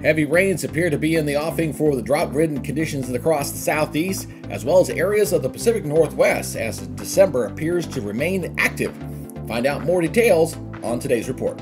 Heavy rains appear to be in the offing for the drought-ridden conditions across the southeast, as well as areas of the Pacific Northwest, as December appears to remain active. Find out more details on today's report.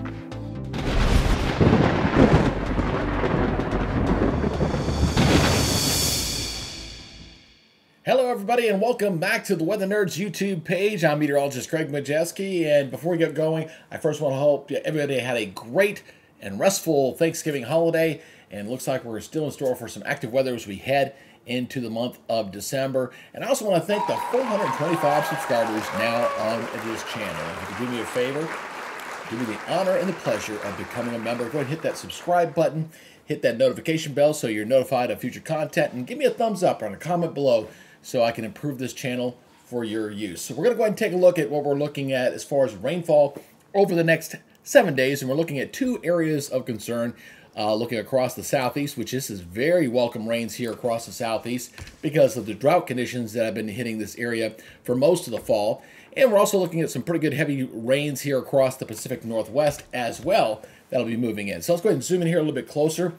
Hello everybody and welcome back to the Weather Nerds YouTube page. I'm meteorologist Craig Majeski, and before we get going, I first want to hope everybody had a great and restful Thanksgiving holiday, and it looks like we're still in store for some active weather as we head into the month of December. And I also want to thank the 425 subscribers now on this channel. If you could do me a favor, do me the honor and the pleasure of becoming a member. Go ahead and hit that subscribe button, hit that notification bell so you're notified of future content, and give me a thumbs up or a comment below so I can improve this channel for your use. So we're going to go ahead and take a look at what we're looking at as far as rainfall over the next 7 days, and we're looking at two areas of concern. Looking across the southeast, which this is very welcome rains here across the southeast because of the drought conditions that have been hitting this area for most of the fall. And we're also looking at some pretty good heavy rains here across the Pacific Northwest as well that'll be moving in. So let's go ahead and zoom in here a little bit closer.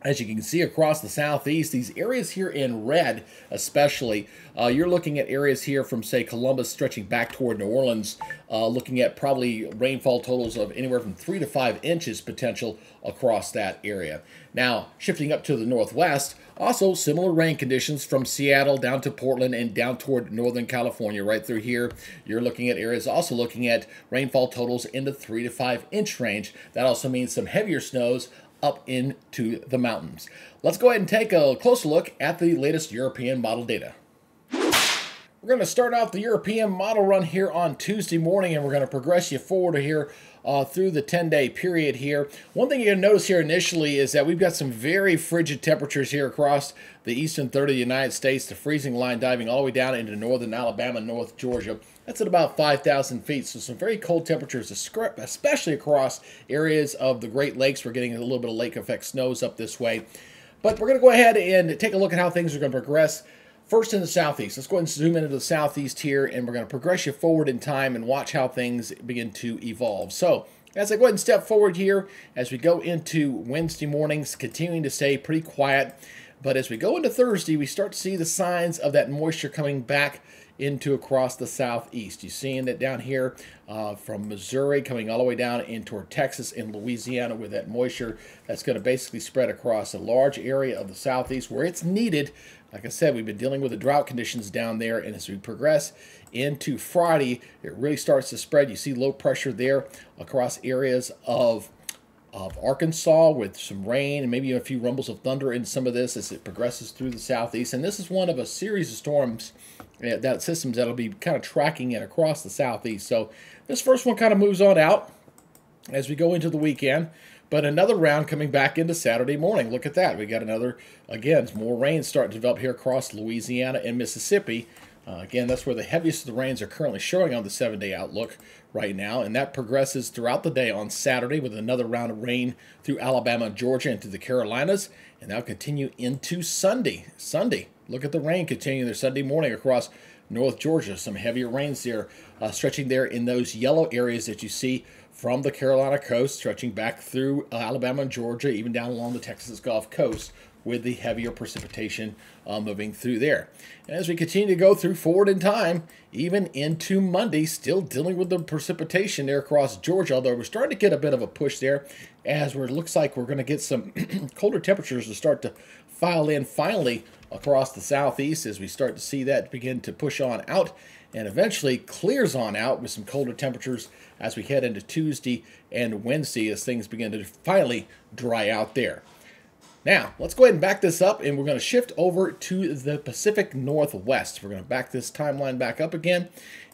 As you can see across the southeast, these areas here in red especially, you're looking at areas here from, say, Columbus stretching back toward New Orleans, looking at probably rainfall totals of anywhere from 3 to 5 inches potential across that area. Now, shifting up to the northwest, also similar rain conditions from Seattle down to Portland and down toward Northern California. Right through here, you're looking at areas also looking at rainfall totals in the 3 to 5 inch range. That also means some heavier snows up into the mountains. Let's go ahead and take a closer look at the latest European model data. We're going to start out the European model run here on Tuesday morning, and we're going to progress you forward here through the 10-day period here. One thing you're going to notice here initially is that we've got some very frigid temperatures here across the eastern third of the United States, the freezing line diving all the way down into northern Alabama, North Georgia. That's at about 5,000 feet, so some very cold temperatures, especially across areas of the Great Lakes. We're getting a little bit of lake effect snows up this way. But we're going to go ahead and take a look at how things are going to progress. First in the southeast. Let's go ahead and zoom into the southeast here, and we're going to progress you forward in time and watch how things begin to evolve. So as I go ahead and step forward here, as we go into Wednesday mornings, continuing to stay pretty quiet. But as we go into Thursday, we start to see the signs of that moisture coming back into across the southeast. You're seeing that down here from Missouri coming all the way down in toward Texas and Louisiana with that moisture that's going to basically spread across a large area of the southeast where it's needed. Like I said, we've been dealing with the drought conditions down there, and as we progress into Friday, it really starts to spread. You see low pressure there across areas of Arkansas with some rain and maybe a few rumbles of thunder in some of this as it progresses through the southeast. And this is one of a series of storms, that systems that'll be kind of tracking it across the southeast. So this first one kind of moves on out as we go into the weekend. But another round coming back into Saturday morning. Look at that. We got another, again, more rain starting to develop here across Louisiana and Mississippi. Again, that's where the heaviest of the rains are currently showing on the 7-day outlook right now. And that progresses throughout the day on Saturday with another round of rain through Alabama, Georgia, into the Carolinas. And that'll continue into Sunday. Look at the rain continuing there Sunday morning across North Georgia. Some heavier rains there, stretching there in those yellow areas that you see from the Carolina coast, stretching back through Alabama and Georgia, even down along the Texas Gulf Coast, with the heavier precipitation moving through there. And as we continue to go through forward in time, even into Monday, still dealing with the precipitation there across Georgia, although we're starting to get a bit of a push there as it looks like we're going to get some colder temperatures to start to file in finally across the southeast as we start to see that begin to push on out and eventually clears on out with some colder temperatures as we head into Tuesday and Wednesday as things begin to finally dry out there. Now, let's go ahead and back this up, and we're going to shift over to the Pacific Northwest. We're going to back this timeline back up again,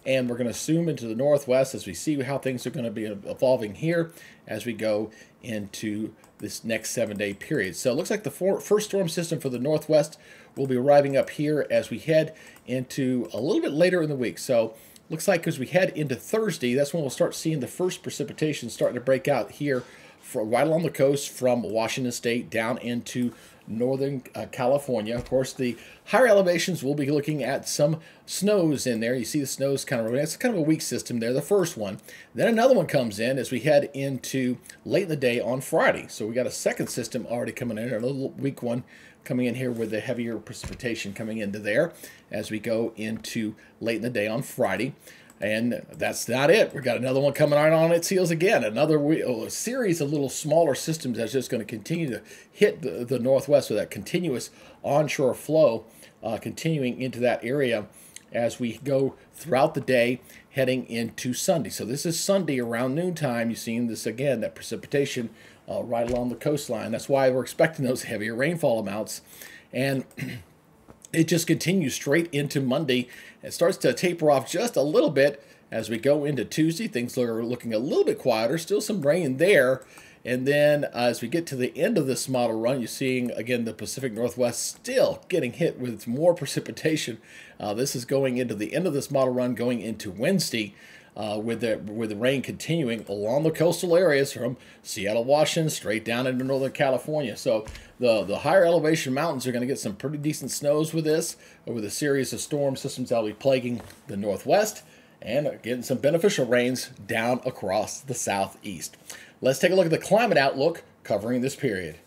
and we're going to zoom into the Northwest as we see how things are going to be evolving here as we go into this next 7-day period. So it looks like the first storm system for the Northwest will be arriving up here as we head into a little bit later in the week. So looks like as we head into Thursday, that's when we'll start seeing the first precipitation starting to break out here right along the coast from Washington State down into northern California. Of course, the higher elevations will be looking at some snows in there. You see the snows it's kind of a weak system there, the first one. Then another one comes in as we head into late in the day on Friday. So we got a second system already coming in, a little weak one coming in here with the heavier precipitation coming into there as we go into late in the day on Friday. And that's not it. We've got another one coming right on its heels again. A series of little smaller systems that's just going to continue to hit the northwest with that continuous onshore flow continuing into that area as we go throughout the day heading into Sunday. So this is Sunday around noontime. You've seen this again, that precipitation right along the coastline. That's why we're expecting those heavier rainfall amounts. And it just continues straight into Monday. It starts to taper off just a little bit as we go into Tuesday. Things are looking a little bit quieter. Still some rain there. And then as we get to the end of this model run, you're seeing, again, the Pacific Northwest still getting hit with more precipitation. This is going into the end of this model run, going into Wednesday. With the rain continuing along the coastal areas from Seattle, Washington, straight down into Northern California. So the higher elevation mountains are going to get some pretty decent snows with this, with a series of storm systems that will be plaguing the Northwest, and getting some beneficial rains down across the Southeast. Let's take a look at the climate outlook covering this period.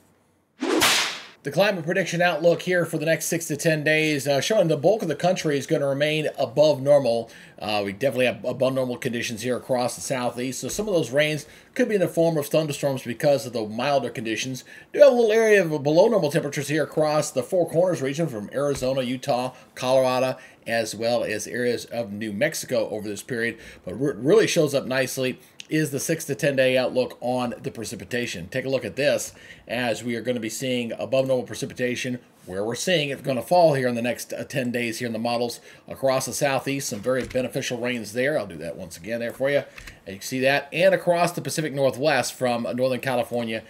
The climate prediction outlook here for the next 6 to 10 days, showing the bulk of the country is going to remain above normal. We definitely have above normal conditions here across the southeast. So some of those rains could be in the form of thunderstorms because of the milder conditions. Do have a little area of below normal temperatures here across the Four Corners region from Arizona, Utah, Colorado, as well as areas of New Mexico over this period. But what really shows up nicely is the 6 to 10 day outlook on the precipitation. Take a look at this as we are going to be seeing above normal precipitation where we're seeing it's going to fall here in the next 10 days here in the models across the southeast. Some very beneficial rains there. I'll do that once again there for you. And you can see that. And across the Pacific Northwest from Northern California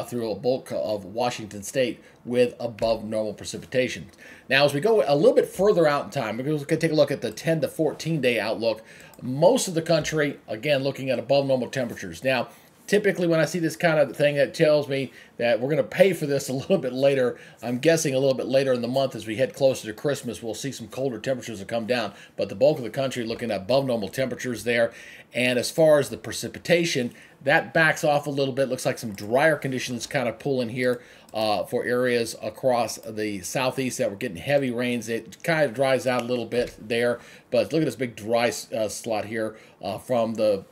through a bulk of Washington State with above normal precipitation. Now, as we go a little bit further out in time, we're going to take a look at the 10 to 14 day outlook. Most of the country, again, looking at above normal temperatures. Now, typically when I see this kind of thing, that tells me that we're going to pay for this a little bit later. I'm guessing a little bit later in the month as we head closer to Christmas, we'll see some colder temperatures that come down. But the bulk of the country looking at above normal temperatures there. And as far as the precipitation, that backs off a little bit. Looks like some drier conditions kind of pull in here for areas across the southeast that we're getting heavy rains. It kind of dries out a little bit there. But look at this big dry slot here from the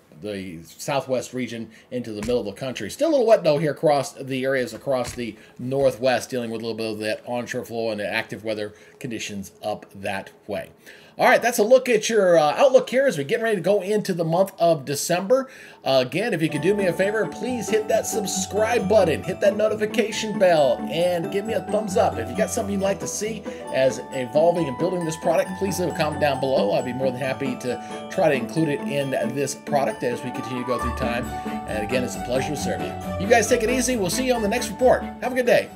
southwest region into the middle of the country. Still a little wet though here across the areas across the northwest, dealing with a little bit of that onshore flow and the active weather conditions up that way. All right, that's a look at your outlook here as we get ready to go into the month of December. Again, if you could do me a favor, please hit that subscribe button, hit that notification bell, and give me a thumbs up. If you got something you'd like to see as evolving and building this product, please leave a comment down below. I'd be more than happy to try to include it in this product as we continue to go through time. And again, it's a pleasure to serve you. You guys take it easy. We'll see you on the next report. Have a good day.